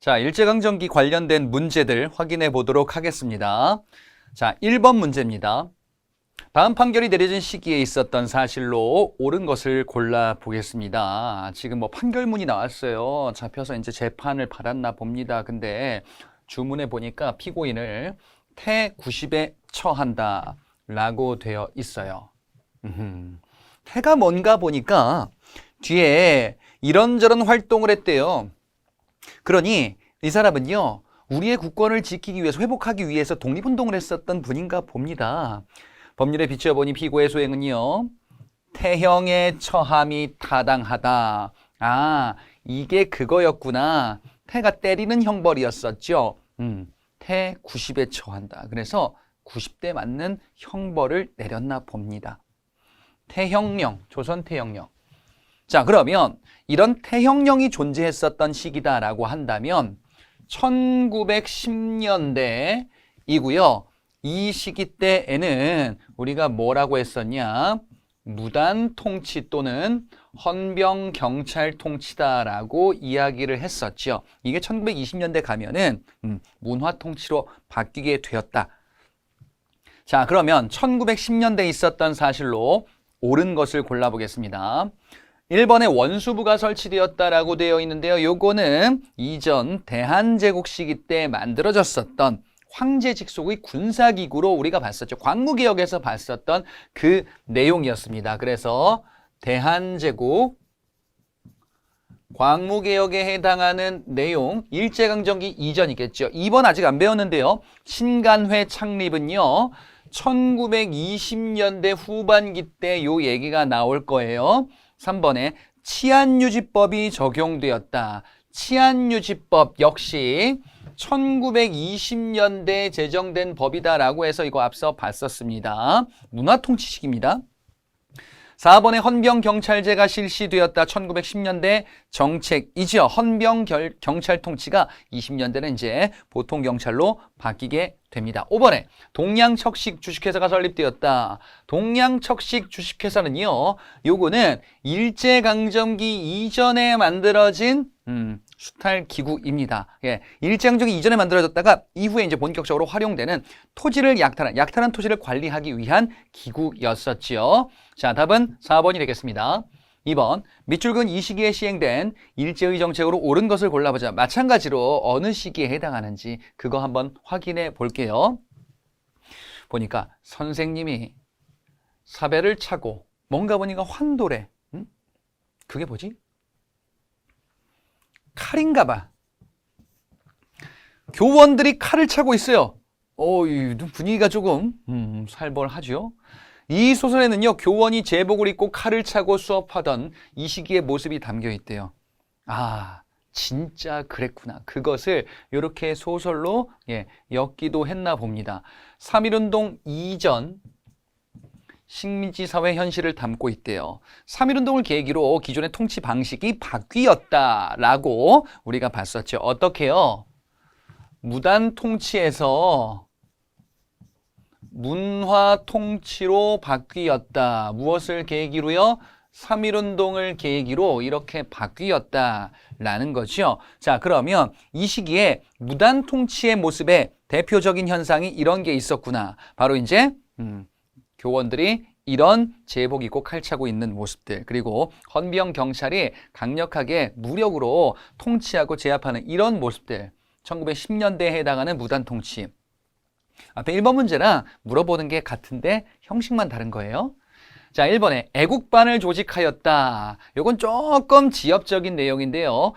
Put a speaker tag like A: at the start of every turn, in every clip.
A: 자, 일제강점기 관련된 문제들 확인해 보도록 하겠습니다. 자, 1번 문제입니다. 다음 판결이 내려진 시기에 있었던 사실로 옳은 것을 골라 보겠습니다. 지금 뭐 판결문이 나왔어요. 잡혀서 이제 재판을 받았나 봅니다. 근데 주문에 보니까 피고인을 태90에 처한다 라고 되어 있어요. 태가 뭔가 보니까 뒤에 이런저런 활동을 했대요. 그러니 이 사람은요, 우리의 국권을 지키기 위해서, 회복하기 위해서 독립운동을 했었던 분인가 봅니다. 법률에 비춰보니 피고의 소행은요, 태형에 처함이 타당하다. 아, 이게 그거였구나. 태가 때리는 형벌이었었죠. 태 90에 처한다. 그래서 90대 맞는 형벌을 내렸나 봅니다. 태형령, 조선 태형령. 자, 그러면 이런 태형령이 존재했었던 시기다라고 한다면 1910년대이고요. 이 시기 때에는 우리가 뭐라고 했었냐? 무단 통치 또는 헌병 경찰 통치다라고 이야기를 했었죠. 이게 1920년대 가면은 문화 통치로 바뀌게 되었다. 자, 그러면 1910년대에 있었던 사실로 옳은 것을 골라보겠습니다. 1번에 원수부가 설치되었다라고 되어 있는데요. 요거는 이전 대한제국 시기 때 만들어졌었던 황제 직속의 군사기구로 우리가 봤었죠. 광무개혁에서 봤었던 그 내용이었습니다. 그래서 대한제국 광무개혁에 해당하는 내용, 일제강점기 이전이겠죠. 2번 아직 안 배웠는데요. 신간회 창립은요, 1920년대 후반기 때 요 얘기가 나올 거예요. 3번에 치안유지법이 적용되었다. 치안유지법 역시 1920년대에 제정된 법이다라고 해서 이거 앞서 봤었습니다. 문화통치식입니다. 4번에 헌병경찰제가 실시되었다. 1910년대 정책이죠. 헌병경찰 통치가 20년대는 이제 보통경찰로 바뀌게 됩니다. 5번에 동양척식 주식회사가 설립되었다. 동양척식 주식회사는요, 요거는 일제강점기 이전에 만들어진 수탈기구입니다. 예, 일제강점기 이전에 만들어졌다가 이후에 이제 본격적으로 활용되는 토지를 약탈한 토지를 관리하기 위한 기구였었지요. 자, 답은 4번이 되겠습니다. 2번, 밑줄 이 시기에 시행된 일제의 정책으로 옳은 것을 골라보자. 마찬가지로 어느 시기에 해당하는지 그거 한번 확인해 볼게요. 보니까 선생님이 사배를 차고 뭔가 보니까 환도래. 그게 뭐지? 칼인가 봐. 교원들이 칼을 차고 있어요. 분위기가 조금 살벌하죠. 이 소설에는요, 교원이 제복을 입고 칼을 차고 수업하던 이 시기의 모습이 담겨 있대요. 아, 진짜 그랬구나. 그것을 이렇게 소설로 엮기도 했나 봅니다. 3.1운동 이전 식민지 사회 현실을 담고 있대요. 3.1운동을 계기로 기존의 통치 방식이 바뀌었다라고 우리가 봤었죠. 어떻게요? 무단 통치에서 문화 통치로 바뀌었다. 무엇을 계기로요? 3.1운동을 계기로 이렇게 바뀌었다라는 거죠. 자, 그러면 이 시기에 무단 통치의 모습의 대표적인 현상이 이런 게 있었구나. 바로 이제 교원들이 이런 제복 입고 칼 차고 있는 모습들, 그리고 헌병 경찰이 강력하게 무력으로 통치하고 제압하는 이런 모습들, 1910년대에 해당하는 무단 통치. 앞에 1번 문제랑 물어보는 게 같은데 형식만 다른 거예요. 자, 1번에 애국반을 조직하였다. 이건 조금 지엽적인 내용인데요.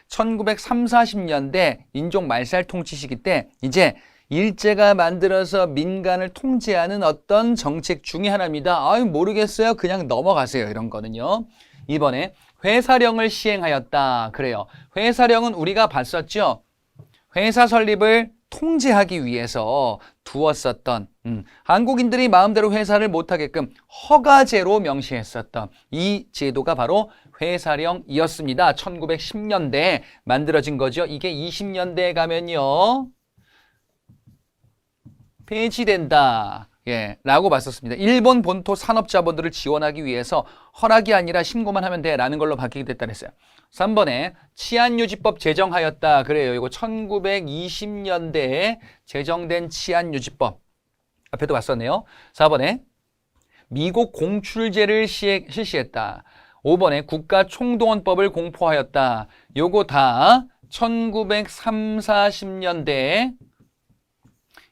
A: 1930, 40년대 인종 말살 통치 시기 때 이제 일제가 만들어서 민간을 통제하는 어떤 정책 중에 하나입니다. 모르겠어요. 그냥 넘어가세요. 이런 거는요. 2번에 회사령을 시행하였다. 그래요. 회사령은 우리가 봤었죠. 회사 설립을 통제하기 위해서 두었었던 한국인들이 마음대로 회사를 못하게끔 허가제로 명시했었던 이 제도가 바로 회사령이었습니다. 1910년대에 만들어진 거죠. 이게 20년대에 가면요 폐지된다. 예, 라고 봤었습니다. 일본 본토 산업자본들을 지원하기 위해서 허락이 아니라 신고만 하면 돼 라는 걸로 바뀌게 됐다 그랬어요. 3번에 치안유지법 제정하였다. 그래요. 이거 1920년대에 제정된 치안유지법. 앞에도 봤었네요. 4번에 미국 공출제를 실시했다. 5번에 국가총동원법을 공포하였다. 요거 다 1930, 40년대에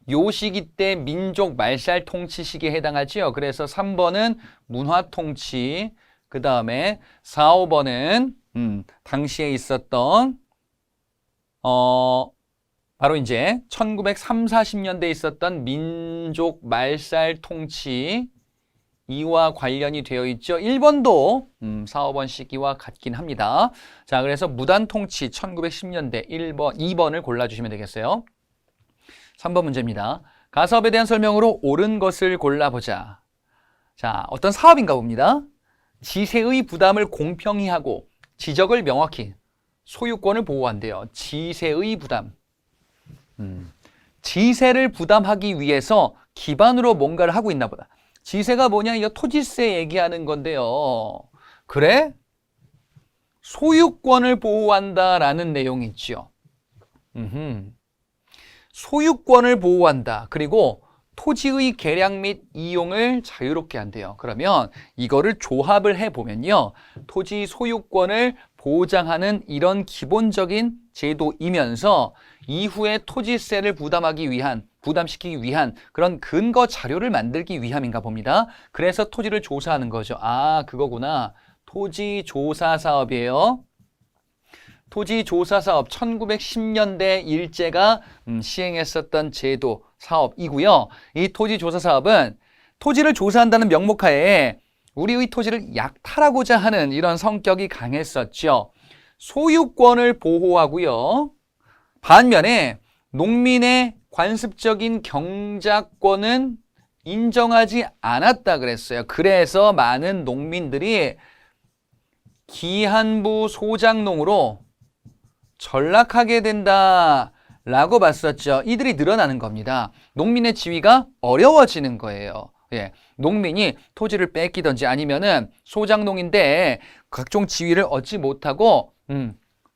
A: 요 시기 때 민족 말살 통치 시기에 해당하지요. 그래서 3번은 문화 통치, 그 다음에 4, 5번은 당시에 있었던 바로 이제 1930, 40년대에 있었던 민족 말살 통치 이와 관련이 되어 있죠. 1번도 4, 5번 시기와 같긴 합니다. 자, 그래서 무단 통치 1910년대 1번, 2번을 골라주시면 되겠어요. 3번 문제입니다. 가사업에 대한 설명으로 옳은 것을 골라보자. 자, 어떤 사업인가 봅니다. 지세의 부담을 공평히 하고 지적을 명확히 소유권을 보호한대요. 지세의 부담. 지세를 부담하기 위해서 기반으로 뭔가를 하고 있나 보다. 지세가 뭐냐? 이거 토지세 얘기하는 건데요. 그래? 소유권을 보호한다라는 내용이 있죠. 소유권을 보호한다. 그리고 토지의 개량 및 이용을 자유롭게 한대요. 그러면 이거를 조합을 해보면요. 토지 소유권을 보장하는 이런 기본적인 제도이면서 이후에 토지세를 부담시키기 위한 그런 근거 자료를 만들기 위함인가 봅니다. 그래서 토지를 조사하는 거죠. 아, 그거구나. 토지 조사 사업이에요. 토지 조사 사업 1910년대 일제가 시행했었던 제도 사업이고요. 이 토지 조사 사업은 토지를 조사한다는 명목하에 우리의 토지를 약탈하고자 하는 이런 성격이 강했었죠. 소유권을 보호하고요. 반면에 농민의 관습적인 경작권은 인정하지 않았다 그랬어요. 그래서 많은 농민들이 기한부 소작농으로 전락하게 된다라고 봤었죠. 이들이 늘어나는 겁니다. 농민의 지위가 어려워지는 거예요. 예, 농민이 토지를 뺏기든지 아니면은 소작농인데 각종 지위를 얻지 못하고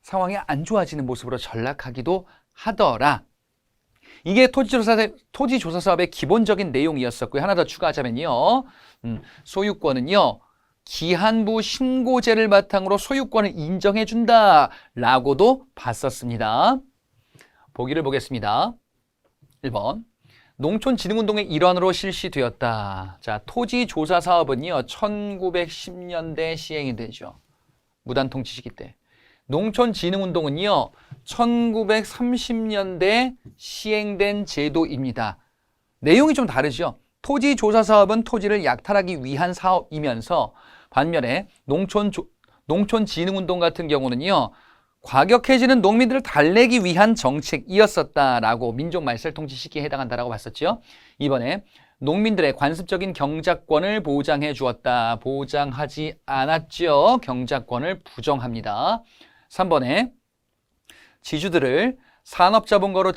A: 상황이 안 좋아지는 모습으로 전락하기도 하더라. 이게 토지조사 사업의 기본적인 내용이었었고요. 하나 더 추가하자면요. 소유권은요. 기한부 신고제를 바탕으로 소유권을 인정해준다라고도 봤었습니다. 보기를 보겠습니다. 1번. 농촌진흥운동의 일환으로 실시되었다. 자, 토지조사 사업은요. 1910년대 시행이 되죠. 무단통치 시기 때. 농촌진흥운동은요. 1930년대 시행된 제도입니다. 내용이 좀 다르죠. 토지조사 사업은 토지를 약탈하기 위한 사업이면서 반면에 농촌진흥운동 같은 경우는요. 과격해지는 농민들을 달래기 위한 정책이었었다라고 민족 말살 통치 시기에 해당한다라고 봤었죠. 이번에 농민들의 관습적인 경작권을 보장해 주었다. 보장하지 않았죠. 경작권을 부정합니다. 3번에 지주들을 산업자본가로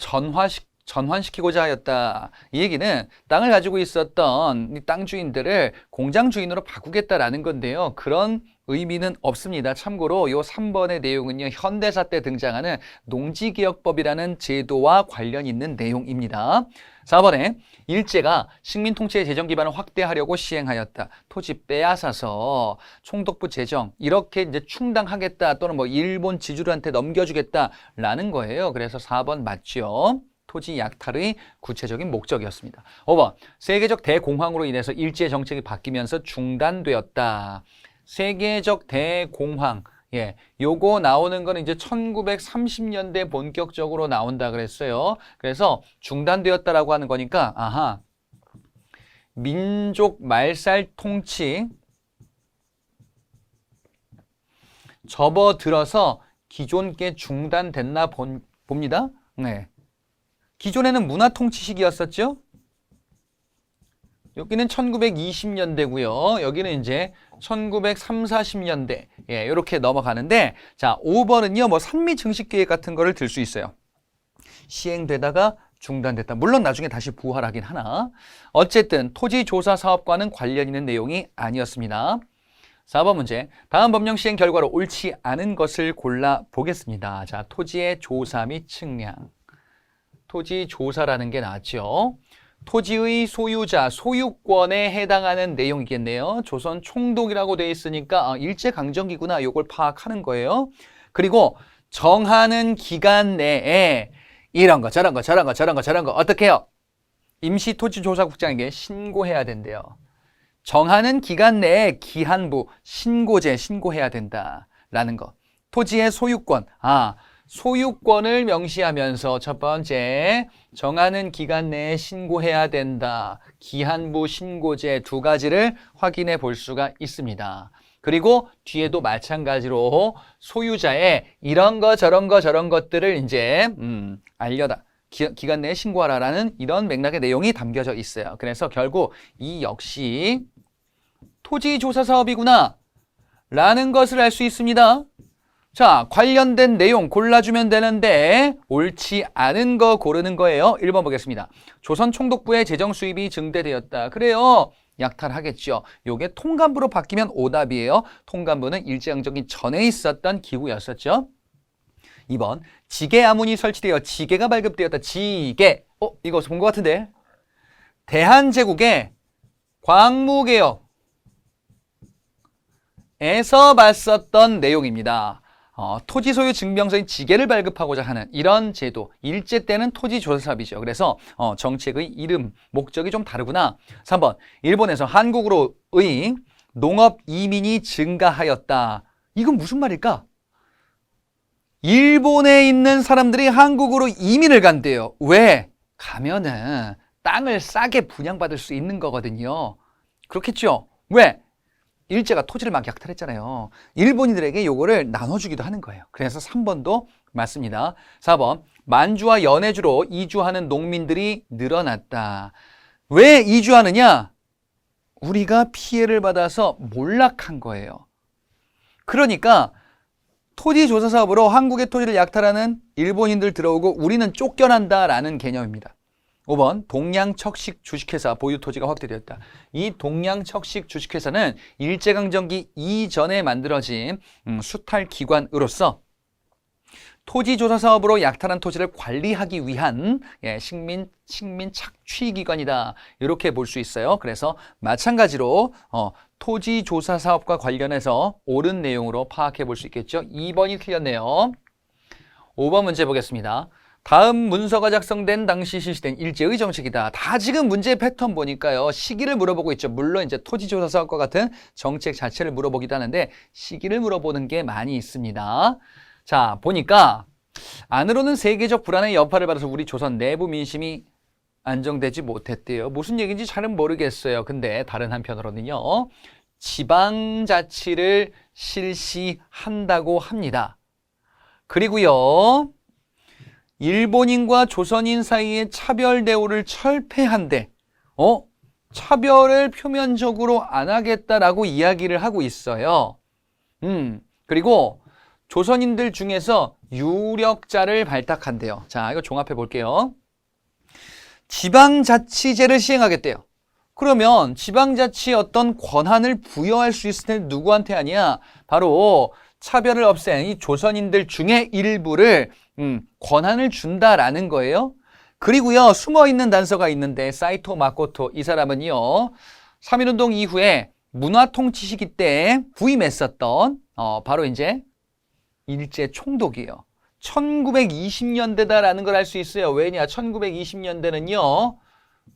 A: 전환시키고자 하였다. 이 얘기는 땅을 가지고 있었던 땅 주인들을 공장 주인으로 바꾸겠다라는 건데요. 그런 의미는 없습니다. 참고로 이 3번의 내용은요. 현대사 때 등장하는 농지개혁법이라는 제도와 관련 있는 내용입니다. 4번에 일제가 식민통치의 재정 기반을 확대하려고 시행하였다. 토지 빼앗아서 총독부 재정 이렇게 이제 충당하겠다 또는 뭐 일본 지주들한테 넘겨주겠다라는 거예요. 그래서 4번 맞죠. 토지 약탈의 구체적인 목적이었습니다. 5번, 세계적 대공황으로 인해서 일제 정책이 바뀌면서 중단되었다. 세계적 대공황, 예, 요거 나오는 거는 이제 1930년대 본격적으로 나온다 그랬어요. 그래서 중단되었다라고 하는 거니까, 아하, 민족 말살 통치 접어들어서 기존 게 중단됐나 봅니다. 네. 기존에는 문화 통치 시기였었죠. 여기는 1920년대고요. 여기는 이제 1930, 40년대. 예, 이렇게 넘어가는데 자, 5번은요. 뭐 산미 증식 계획 같은 거를 들 수 있어요. 시행되다가 중단됐다. 물론 나중에 다시 부활하긴 하나. 어쨌든 토지조사 사업과는 관련 있는 내용이 아니었습니다. 4번 문제. 다음 법령 시행 결과로 옳지 않은 것을 골라 보겠습니다. 자, 토지의 조사 및 측량. 토지 조사라는 게 나왔죠. 토지의 소유자, 소유권에 해당하는 내용이겠네요. 조선 총독이라고 돼 있으니까 일제강점기구나. 이걸 파악하는 거예요. 그리고 정하는 기간 내에 이런 거 저런 거 저런 거 저런 거 저런 거 어떻게 해요? 임시토지조사국장에게 신고해야 된대요. 정하는 기간 내에 기한부 신고제 신고해야 된다라는 거. 토지의 소유권, 소유권을 명시하면서 첫 번째 정하는 기간 내에 신고해야 된다. 기한부 신고제 두 가지를 확인해 볼 수가 있습니다. 그리고 뒤에도 마찬가지로 소유자의 이런 거 저런 거 저런 것들을 이제 알려다. 기간 내에 신고하라라는 이런 맥락의 내용이 담겨져 있어요. 그래서 결국 이 역시 토지조사 사업이구나 라는 것을 알 수 있습니다. 자, 관련된 내용 골라주면 되는데 옳지 않은 거 고르는 거예요. 1번 보겠습니다. 조선 총독부의 재정 수입이 증대되었다. 그래요. 약탈하겠죠. 요게 통감부로 바뀌면 오답이에요. 통감부는 일제강점기 전에 있었던 기구였었죠. 2번 지게 아문이 설치되어 지게가 발급되었다. 지게. 이거 본 것 같은데. 대한제국의 광무개혁에서 봤었던 내용입니다. 토지 소유 증명서인 지게를 발급하고자 하는 이런 제도. 일제 때는 토지조사사업이죠. 그래서 정책의 이름, 목적이 좀 다르구나. 3번 일본에서 한국으로의 농업 이민이 증가하였다. 이건 무슨 말일까? 일본에 있는 사람들이 한국으로 이민을 간대요. 왜? 가면은 땅을 싸게 분양받을 수 있는 거거든요. 그렇겠죠? 왜? 일제가 토지를 막 약탈했잖아요. 일본인들에게 요거를 나눠주기도 하는 거예요. 그래서 3번도 맞습니다. 4번 만주와 연해주로 이주하는 농민들이 늘어났다. 왜 이주하느냐? 우리가 피해를 받아서 몰락한 거예요. 그러니까 토지조사 사업으로 한국의 토지를 약탈하는 일본인들 들어오고 우리는 쫓겨난다라는 개념입니다. 5번 동양척식 주식회사 보유 토지가 확대되었다. 이 동양척식 주식회사는 일제강점기 이전에 만들어진 수탈기관으로서 토지조사 사업으로 약탈한 토지를 관리하기 위한 식민 착취기관이다. 이렇게 볼 수 있어요. 그래서 마찬가지로 토지조사 사업과 관련해서 옳은 내용으로 파악해 볼 수 있겠죠. 2번이 틀렸네요. 5번 문제 보겠습니다. 다음 문서가 작성된 당시 실시된 일제의 정책이다. 다 지금 문제 패턴 보니까요. 시기를 물어보고 있죠. 물론 이제 토지조사 사업과 같은 정책 자체를 물어보기도 하는데 시기를 물어보는 게 많이 있습니다. 자, 보니까 안으로는 세계적 불안의 여파를 받아서 우리 조선 내부 민심이 안정되지 못했대요. 무슨 얘기인지 잘은 모르겠어요. 근데 다른 한편으로는요. 지방자치를 실시한다고 합니다. 그리고요. 일본인과 조선인 사이의 차별 대우를 철폐한대. 차별을 표면적으로 안 하겠다라고 이야기를 하고 있어요. 그리고 조선인들 중에서 유력자를 발탁한대요. 자, 이거 종합해 볼게요. 지방자치제를 시행하겠대요. 그러면 지방자치의 어떤 권한을 부여할 수 있을 텐데 누구한테 하냐? 바로 차별을 없앤 이 조선인들 중에 일부를 권한을 준다라는 거예요. 그리고요, 숨어있는 단서가 있는데 사이토 마코토 이 사람은요 3.1운동 이후에 문화통치 시기 때 부임했었던 바로 이제 일제 총독이에요. 1920년대다라는 걸 알 수 있어요. 왜냐? 1920년대는요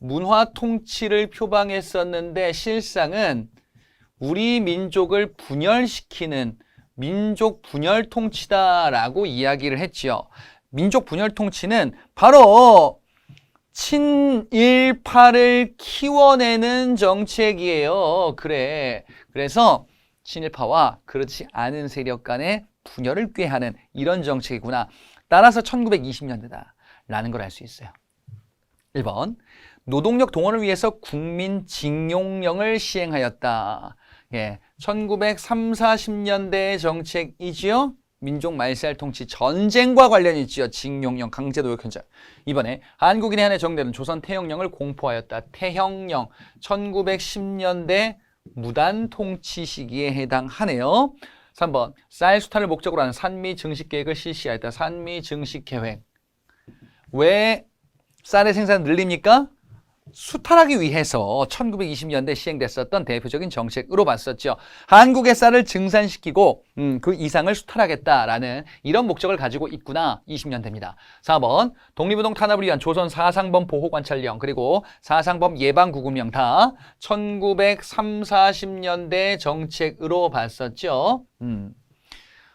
A: 문화통치를 표방했었는데 실상은 우리 민족을 분열시키는 민족 분열 통치다라고 이야기를 했지요. 민족 분열 통치는 바로 친일파를 키워내는 정책이에요. 그래서 친일파와 그렇지 않은 세력 간의 분열을 꾀하는 이런 정책이구나. 따라서 1920년대다라는 걸 알 수 있어요. 1번 노동력 동원을 위해서 국민징용령을 시행하였다. 1930, 40년대의 정책이지요. 민족 말살 통치 전쟁과 관련이 있지요. 징용령, 강제노역 현장. 이번에 한국인의 한해 적용되는 조선 태형령을 공포하였다. 태형령 1910년대 무단 통치 시기에 해당하네요. 3번 쌀 수탈을 목적으로 하는 산미 증식 계획을 실시하였다. 산미 증식 계획. 왜 쌀의 생산을 늘립니까? 수탈하기 위해서 1920년대 시행됐었던 대표적인 정책으로 봤었죠. 한국의 쌀을 증산시키고 그 이상을 수탈하겠다라는 이런 목적을 가지고 있구나. 20년대입니다. 4번 독립운동 탄압을 위한 조선 사상범 보호관찰령 그리고 사상범 예방구금령 다 1930, 40년대 정책으로 봤었죠.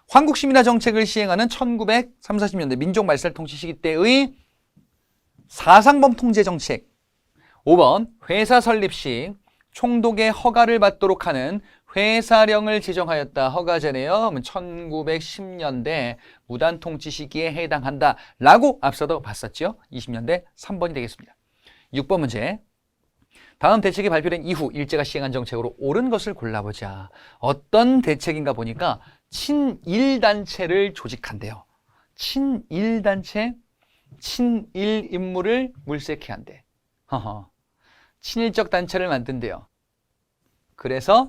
A: 황국시민화 정책을 시행하는 1930, 40년대 민족말살 통치 시기 때의 사상범 통제 정책. 5번 회사 설립 시 총독의 허가를 받도록 하는 회사령을 제정하였다. 허가제네요. 1910년대 무단 통치 시기에 해당한다. 라고 앞서도 봤었죠. 20년대 3번이 되겠습니다. 6번 문제. 다음 대책이 발표된 이후 일제가 시행한 정책으로 옳은 것을 골라보자. 어떤 대책인가 보니까 친일단체를 조직한대요. 친일단체, 친일 인물을 물색해야 한대. 친일적 단체를 만든대요. 그래서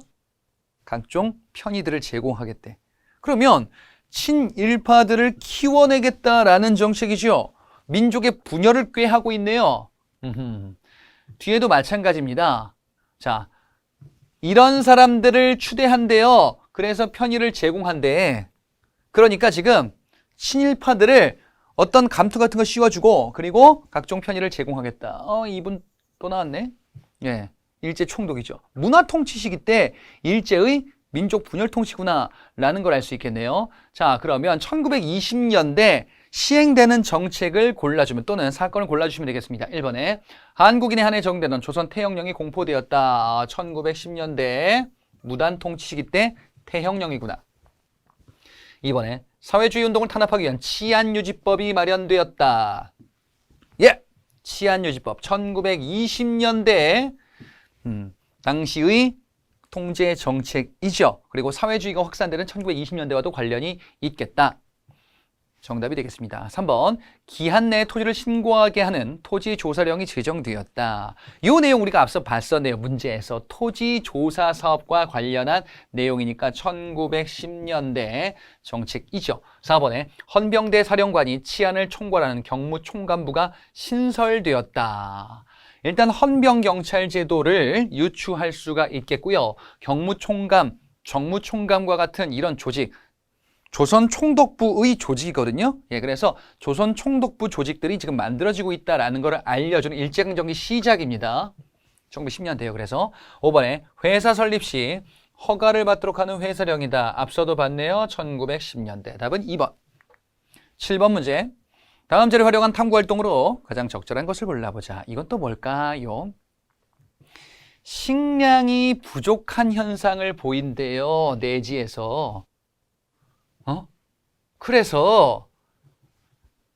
A: 각종 편의들을 제공하겠대. 그러면 친일파들을 키워내겠다라는 정책이죠. 민족의 분열을 꾀하고 있네요. 뒤에도 마찬가지입니다. 자, 이런 사람들을 추대한대요. 그래서 편의를 제공한대. 그러니까 지금 친일파들을 어떤 감투 같은 거 씌워주고 그리고 각종 편의를 제공하겠다. 이분 또 나왔네. 예, 일제 총독이죠. 문화 통치 시기 때 일제의 민족 분열 통치구나 라는 걸 알 수 있겠네요. 자, 그러면 1920년대 시행되는 정책을 골라주면 또는 사건을 골라주시면 되겠습니다. 1번에 한국인의 한해 적용되는 조선 태형령이 공포되었다. 1910년대 무단 통치 시기 때 태형령이구나. 2번에 사회주의 운동을 탄압하기 위한 치안유지법이 마련되었다. 예! 치안유지법 1920년대 당시의 통제 정책이죠. 그리고 사회주의가 확산되는 1920년대와도 관련이 있겠다. 정답이 되겠습니다. 3번 기한 내에 토지를 신고하게 하는 토지조사령이 제정되었다. 이 내용 우리가 앞서 봤었네요. 문제에서 토지조사 사업과 관련한 내용이니까 1910년대 정책이죠. 4번에 헌병대 사령관이 치안을 총괄하는 경무총감부가 신설되었다. 일단 헌병경찰 제도를 유추할 수가 있겠고요. 경무총감, 정무총감과 같은 이런 조직, 조선 총독부의 조직이거든요. 예, 그래서 조선 총독부 조직들이 지금 만들어지고 있다라는 것을 알려주는 일제강점기 시작입니다. 1910년대요. 그래서 5번에 회사 설립 시 허가를 받도록 하는 회사령이다. 앞서도 봤네요. 1910년대. 답은 2번. 7번 문제. 다음 자를 활용한 탐구활동으로 가장 적절한 것을 골라보자. 이건 또 뭘까요? 식량이 부족한 현상을 보인대요. 내지에서. 그래서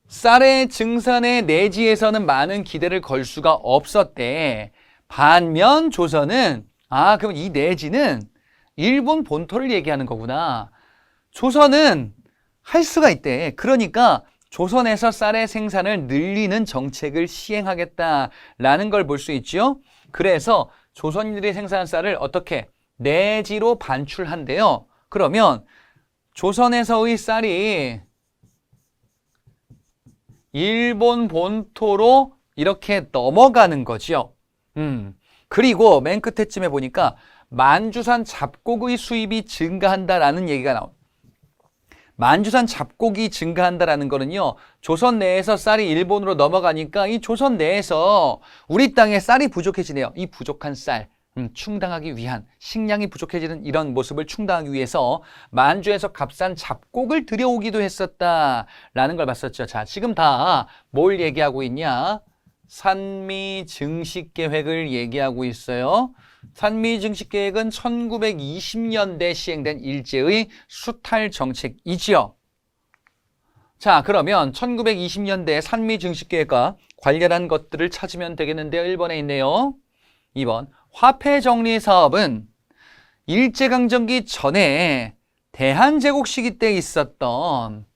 A: 쌀의 증산에 내지에서는 많은 기대를 걸 수가 없었대. 반면 조선은 그럼 이 내지는 일본 본토를 얘기하는 거구나. 조선은 할 수가 있대. 그러니까 조선에서 쌀의 생산을 늘리는 정책을 시행하겠다라는 걸 볼 수 있죠. 그래서 조선인들이 생산한 쌀을 어떻게 내지로 반출한대요. 그러면 조선에서의 쌀이 일본 본토로 이렇게 넘어가는 거죠. 그리고 맨 끝에쯤에 보니까 만주산 잡곡의 수입이 증가한다라는 얘기가 나옵니다. 만주산 잡곡이 증가한다라는 거는요. 조선 내에서 쌀이 일본으로 넘어가니까 이 조선 내에서 우리 땅에 쌀이 부족해지네요. 이 부족한 쌀. 충당하기 위한 식량이 부족해지는 이런 모습을 충당하기 위해서 만주에서 값싼 잡곡을 들여오기도 했었다라는 걸 봤었죠. 자, 지금 다 뭘 얘기하고 있냐? 산미 증식 계획을 얘기하고 있어요. 산미 증식 계획은 1920년대 시행된 일제의 수탈 정책이지요. 자, 그러면 1920년대 산미 증식 계획과 관련한 것들을 찾으면 되겠는데요. 1번에 있네요. 2번 화폐 정리 사업은 일제강점기 전에 대한제국 시기 때 있었던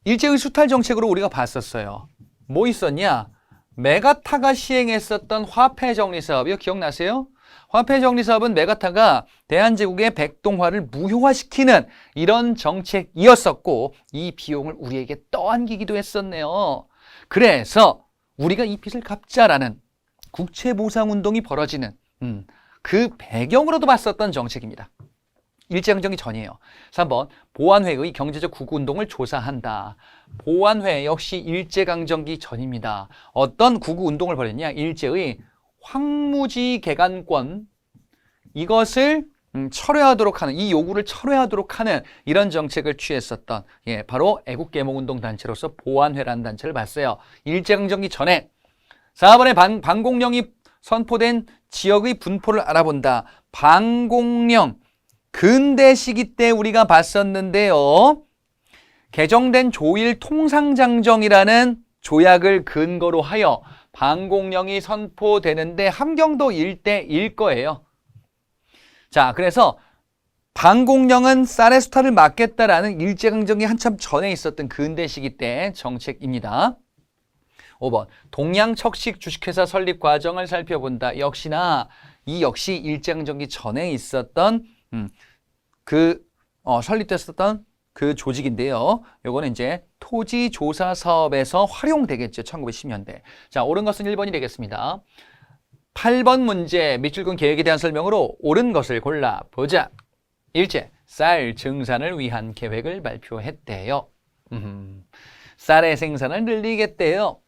A: 일제의 수탈 정책으로 우리가 봤었어요. 뭐 있었냐? 메가타가 시행했었던 화폐 정리 사업이요. 기억나세요? 화폐 정리 사업은 메가타가 대한제국의 백동화를 무효화시키는 이런 정책이었었고 이 비용을 우리에게 떠안기기도 했었네요. 그래서 우리가 이 빚을 갚자라는 국채보상운동이 벌어지는 그 배경으로도 봤었던 정책입니다. 일제강점기 전이에요. 3번 보안회의 경제적 구구운동을 조사한다. 보안회 역시 일제강점기 전입니다. 어떤 구구운동을 벌였냐? 일제의 황무지 개간권 이것을 철회하도록 하는 이 요구를 철회하도록 하는 이런 정책을 취했었던 바로 애국개몽운동 단체로서 보안회라는 단체를 봤어요. 일제강점기 전에 4번에 방공령이 선포된 지역의 분포를 알아본다. 방공령 근대 시기 때 우리가 봤었는데요. 개정된 조일 통상장정이라는 조약을 근거로 하여 방공령이 선포되는데 함경도 일대일 거예요. 자, 그래서 방공령은 쌀의 수탈을 막겠다라는 일제강점기 한참 전에 있었던 근대 시기 때 정책입니다. 5번 동양척식 주식회사 설립 과정을 살펴본다. 역시나 이 역시 일제강점기 전에 있었던 설립됐었던 그 조직인데요. 요거는 이제 토지조사 사업에서 활용되겠죠. 1910년대. 자, 옳은 것은 1번이 되겠습니다. 8번 문제 밑줄근 계획에 대한 설명으로 옳은 것을 골라보자. 일제 쌀 증산을 위한 계획을 발표했대요. 쌀의 생산을 늘리겠대요.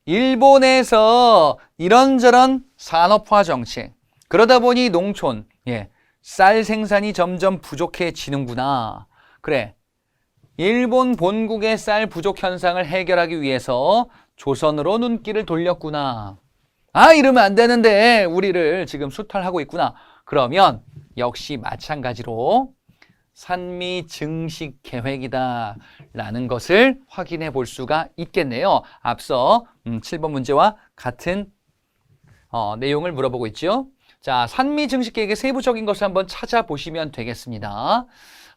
A: 일본에서 이런저런 산업화 정책 그러다 보니 농촌 쌀 생산이 점점 부족해지는구나. 그래, 일본 본국의 쌀 부족 현상을 해결하기 위해서 조선으로 눈길을 돌렸구나. 아, 이러면 안 되는데 우리를 지금 수탈하고 있구나. 그러면 역시 마찬가지로 산미 증식 계획이다 라는 것을 확인해 볼 수가 있겠네요. 앞서 7번 문제와 같은 내용을 물어보고 있죠. 자, 산미 증식 계획의 세부적인 것을 한번 찾아보시면 되겠습니다.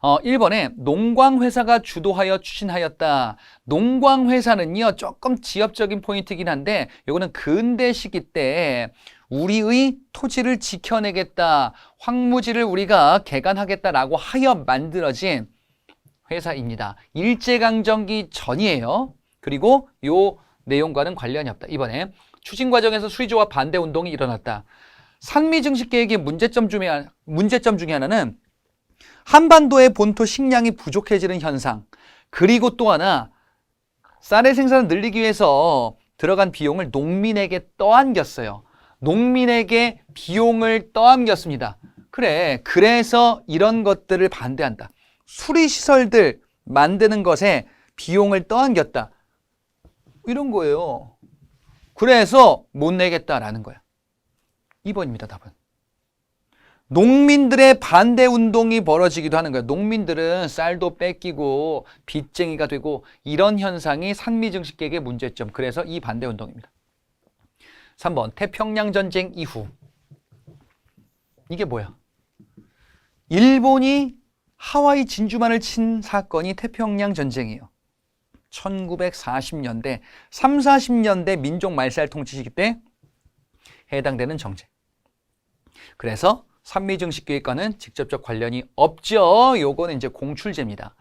A: 1번에 농광회사가 주도하여 추진하였다. 농광회사는요, 조금 지엽적인 포인트이긴 한데 이거는 근대 시기 때 우리의 토지를 지켜내겠다, 황무지를 우리가 개간하겠다라고 하여 만들어진 회사입니다. 일제강점기 전이에요. 그리고 요 내용과는 관련이 없다. 이번에 추진 과정에서 수리조합 반대 운동이 일어났다. 산미 증식 계획의 문제점 중에 하나는 한반도의 본토 식량이 부족해지는 현상, 그리고 또 하나 쌀의 생산을 늘리기 위해서 들어간 비용을 농민에게 떠안겼어요. 농민에게 비용을 떠안겼습니다. 그래, 그래서 이런 것들을 반대한다. 수리시설들 만드는 것에 비용을 떠안겼다. 이런 거예요. 그래서 못 내겠다라는 거야. 2번입니다, 답은. 농민들의 반대 운동이 벌어지기도 하는 거예요. 농민들은 쌀도 뺏기고 빚쟁이가 되고 이런 현상이 산미 증식 계획의 문제점. 그래서 이 반대 운동입니다. 3번 태평양 전쟁 이후. 이게 뭐야? 일본이 하와이 진주만을 친 사건이 태평양 전쟁이에요. 1940년대, 3, 40년대 민족 말살 통치 시기 때 해당되는 정책. 그래서 산미 증식 계획과는 직접적 관련이 없죠. 요거는 이제 공출제입니다.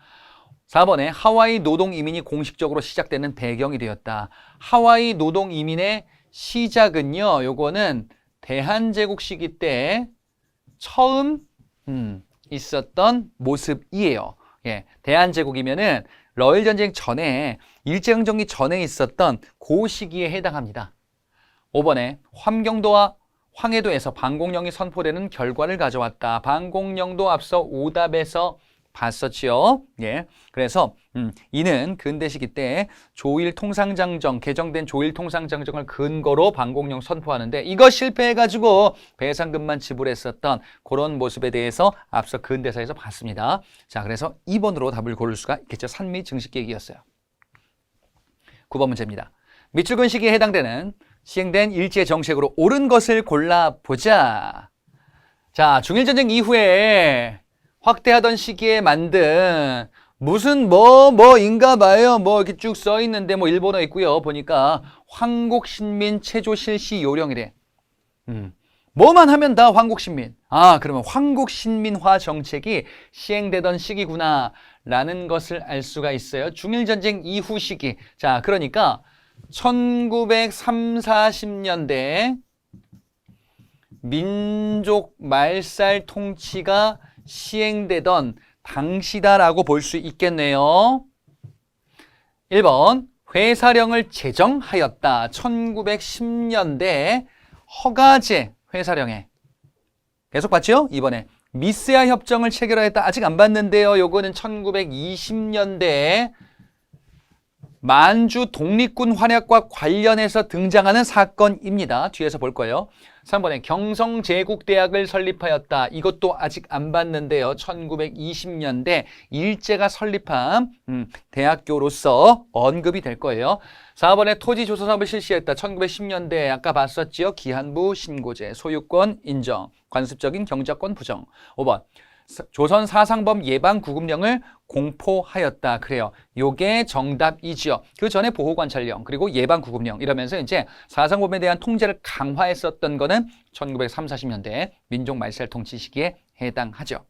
A: 4번에 하와이 노동 이민이 공식적으로 시작되는 배경이 되었다. 하와이 노동 이민의 시작은요, 요거는 대한제국 시기 때 처음 있었던 모습이에요. 대한제국이면은 러일 전쟁 전에 일제강점기 전에 있었던 그 시기에 해당합니다. 5번에 함경도와 황해도에서 방공령이 선포되는 결과를 가져왔다. 방공령도 앞서 오답에서 봤었지요. 그래서 이는 근대 시기 때 조일 통상장정, 개정된 조일 통상장정을 근거로 방공령 선포하는데 이거 실패해가지고 배상금만 지불했었던 그런 모습에 대해서 앞서 근대사에서 봤습니다. 자, 그래서 2번으로 답을 고를 수가 있겠죠. 산미 증식 계획이었어요. 9번 문제입니다. 밑줄근 시기에 해당되는 시행된 일제정책으로 옳은 것을 골라보자. 자, 중일전쟁 이후에 확대하던 시기에 만든 무슨 뭐인가 봐요. 뭐 이렇게 쭉 써 있는데 뭐 일본어 있고요. 보니까 황국신민 체조 실시 요령이래. 뭐만 하면 다 황국신민. 아, 그러면 황국신민화 정책이 시행되던 시기구나 라는 것을 알 수가 있어요. 중일전쟁 이후 시기. 자, 그러니까 1930, 40년대 민족 말살 통치가 시행되던 당시다라고 볼 수 있겠네요. 1번 회사령을 제정하였다. 1910년대 허가제 회사령에 계속 봤죠? 이번에 미스야 협정을 체결하였다. 아직 안 봤는데요. 요거는 1920년대에 만주 독립군 활약과 관련해서 등장하는 사건입니다. 뒤에서 볼 거예요. 3번에 경성제국대학을 설립하였다. 이것도 아직 안 봤는데요. 1920년대 일제가 설립한 대학교로서 언급이 될 거예요. 4번에 토지조선사업을 실시했다. 1910년대 아까 봤었지요. 기한부 신고제, 소유권 인정, 관습적인 경작권 부정. 5번 조선 사상범 예방 구금령을 공포하였다. 그래요. 요게 정답이지요. 그 전에 보호관찰령 그리고 예방 구금령 이러면서 이제 사상범에 대한 통제를 강화했었던 거는 1930, 40년대 민족 말살 통치 시기에 해당하죠.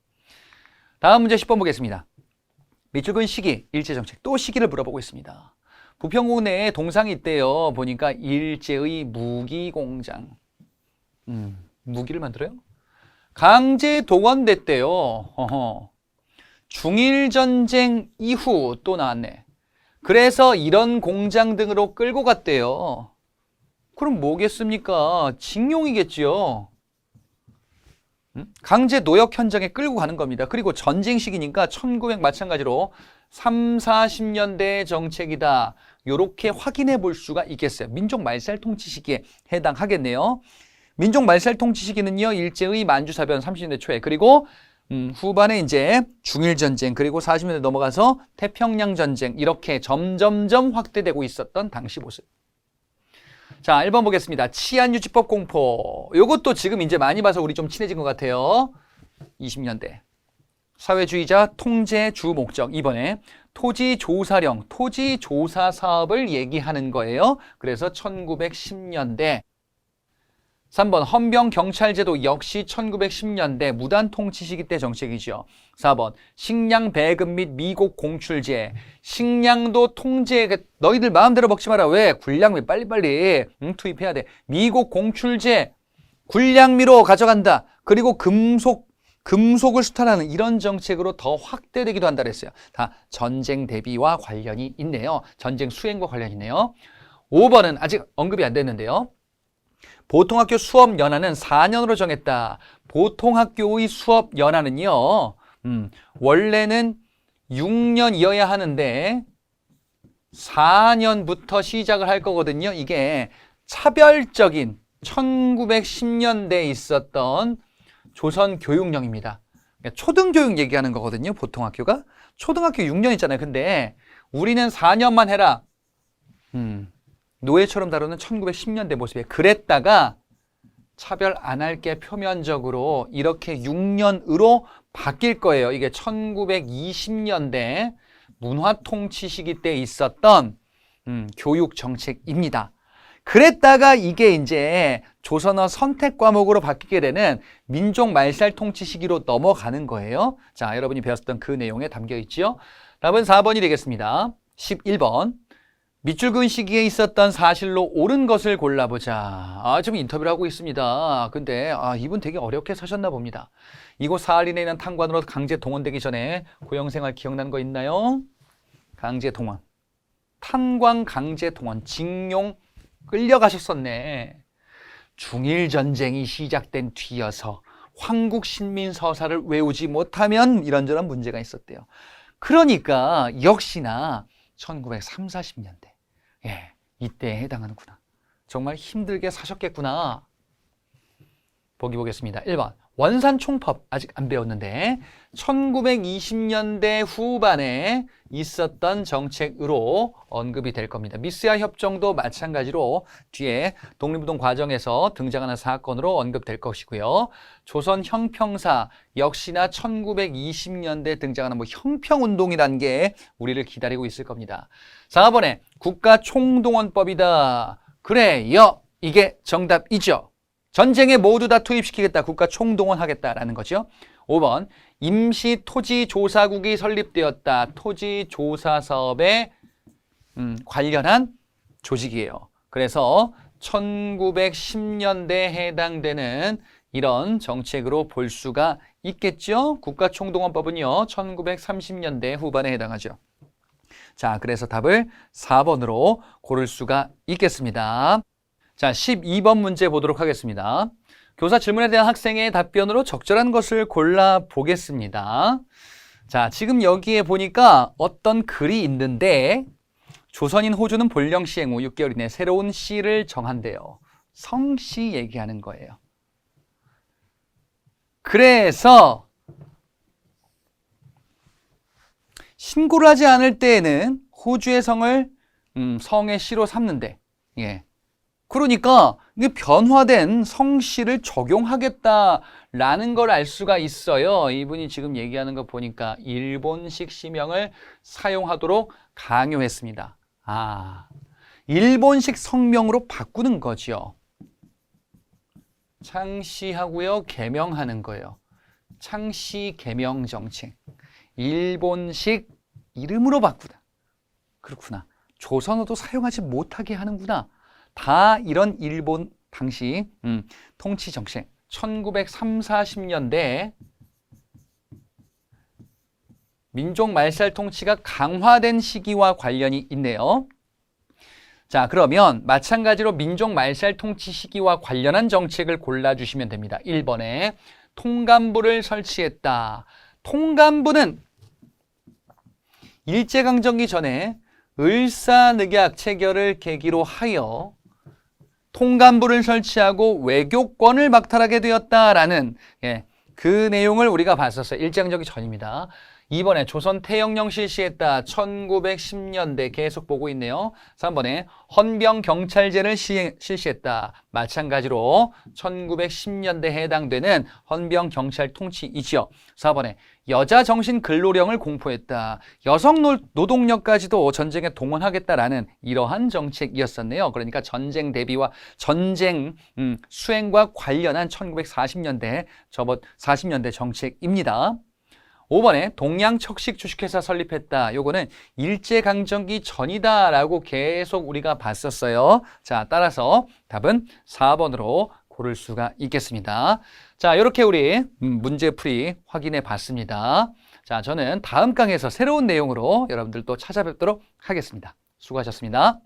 A: 다음 문제 10번 보겠습니다. 밑줄근 시기, 일제정책. 또 시기를 물어보고 있습니다. 부평구 내에 동상이 있대요. 보니까 일제의 무기공장. 무기를 만들어요? 강제 동원됐대요. 중일전쟁 이후 또 나왔네. 그래서 이런 공장 등으로 끌고 갔대요. 그럼 뭐겠습니까? 징용이겠지요. 강제 노역 현장에 끌고 가는 겁니다. 그리고 전쟁 시기니까 1900 마찬가지로 3, 40년대 정책이다. 이렇게 확인해 볼 수가 있겠어요. 민족 말살 통치 시기에 해당하겠네요. 민족 말살 통치 시기는요, 일제의 만주사변 30년대 초에, 그리고 후반에 이제 중일전쟁, 그리고 40년대 넘어가서 태평양 전쟁, 이렇게 점점점 확대되고 있었던 당시 모습. 자, 1번 보겠습니다. 치안유지법 공포. 요것도 지금 이제 많이 봐서 우리 좀 친해진 것 같아요. 20년대. 사회주의자 통제 주 목적. 2번에 토지조사령, 토지조사 사업을 얘기하는 거예요. 그래서 1910년대. 3번 헌병경찰제도 역시 1910년대 무단 통치 시기 때 정책이죠. 4번 식량 배급 및 미국 공출제. 식량도 통제, 너희들 마음대로 먹지 마라. 왜? 군량미 빨리빨리 투입해야 돼. 미국 공출제, 군량미로 가져간다. 그리고 금속을 수탈하는 이런 정책으로 더 확대되기도 한다 그랬어요. 다 전쟁 대비와 관련이 있네요. 전쟁 수행과 관련이 있네요. 5번은 아직 언급이 안 됐는데요. 보통학교 수업 연한은 4년으로 정했다. 보통학교의 수업 연한은요, 원래는 6년이어야 하는데 4년부터 시작을 할 거거든요. 이게 차별적인 1910년대에 있었던 조선 교육령입니다. 그러니까 초등교육 얘기하는 거거든요. 보통학교가. 초등학교 6년 있잖아요. 근데 우리는 4년만 해라. 노예처럼 다루는 1910년대 모습에 그랬다가 차별 안 할게 표면적으로 이렇게 6년으로 바뀔 거예요. 이게 1920년대 문화통치 시기 때 있었던 교육 정책입니다. 그랬다가 이게 이제 조선어 선택 과목으로 바뀌게 되는 민족 말살 통치 시기로 넘어가는 거예요. 자, 여러분이 배웠던 그 내용에 담겨 있죠. 답은 4번이 되겠습니다. 11번. 밑줄 그은 시기에 있었던 사실로 옳은 것을 골라보자. 지금 인터뷰를 하고 있습니다. 근데 이분 되게 어렵게 사셨나 봅니다. 이곳 사할린에 있는 탄관으로 강제 동원되기 전에 고용생활 기억나는 거 있나요? 강제 동원. 탄광 강제 동원. 징용 끌려가셨었네. 중일전쟁이 시작된 뒤여서 황국신민서사를 외우지 못하면 이런저런 문제가 있었대요. 그러니까 역시나 1930, 40년대. 예, 이때에 해당하는구나. 정말 힘들게 사셨겠구나. 보기 보겠습니다. 1번 원산 총법 아직 안 배웠는데 1920년대 후반에 있었던 정책으로 언급이 될 겁니다. 미스야 협정도 마찬가지로 뒤에 독립운동 과정에서 등장하는 사건으로 언급될 것이고요. 조선 형평사 역시나 1920년대 등장하는 형평운동이라는 게 우리를 기다리고 있을 겁니다. 4번에 국가총동원법이다. 그래요. 이게 정답이죠. 전쟁에 모두 다 투입시키겠다. 국가 총동원하겠다라는 거죠. 5번 임시토지조사국이 설립되었다. 토지조사사업에 관련한 조직이에요. 그래서 1910년대에 해당되는 이런 정책으로 볼 수가 있겠죠. 국가총동원법은요. 1930년대 후반에 해당하죠. 자, 그래서 답을 4번으로 고를 수가 있겠습니다. 자, 12번 문제 보도록 하겠습니다. 교사 질문에 대한 학생의 답변으로 적절한 것을 골라보겠습니다. 자, 지금 여기에 보니까 어떤 글이 있는데 조선인 호주는 본령 시행 후 6개월 이내 새로운 시를 정한대요. 성시 얘기하는 거예요. 그래서 신고를 하지 않을 때에는 호주의 성을 성의 시로 삼는데, 예. 그러니까 이게 변화된 성씨를 적용하겠다라는 걸 알 수가 있어요. 이분이 지금 얘기하는 거 보니까 일본식 시명을 사용하도록 강요했습니다. 아, 일본식 성명으로 바꾸는 거죠. 창시하고요, 개명하는 거예요. 창시 개명 정책. 일본식 이름으로 바꾸다. 그렇구나. 조선어도 사용하지 못하게 하는구나. 다 이런 일본 당시 통치 정책 1930, 40년대 민족 말살 통치가 강화된 시기와 관련이 있네요. 자, 그러면 마찬가지로 민족 말살 통치 시기와 관련한 정책을 골라주시면 됩니다. 1번에 통감부를 설치했다. 통감부는 일제강점기 전에 을사늑약 체결을 계기로 하여 통감부를 설치하고 외교권을 박탈하게 되었다라는 그 내용을 우리가 봤었어요. 일제강점기 전입니다. 2번에 조선 태영령 실시했다. 1910년대 계속 보고 있네요. 3번에 헌병경찰제를 실시했다. 마찬가지로 1910년대에 해당되는 헌병경찰 통치이지요. 4번에 여자정신근로령을 공포했다. 여성 노동력까지도 전쟁에 동원하겠다라는 이러한 정책이었었네요. 그러니까 전쟁 대비와 전쟁 수행과 관련한 1940년대 40년대 정책입니다. 5번에 동양척식 주식회사 설립했다. 요거는 일제강점기 전이다라고 계속 우리가 봤었어요. 자, 따라서 답은 4번으로 고를 수가 있겠습니다. 자, 이렇게 우리 문제풀이 확인해 봤습니다. 자, 저는 다음 강의에서 새로운 내용으로 여러분들 또 찾아뵙도록 하겠습니다. 수고하셨습니다.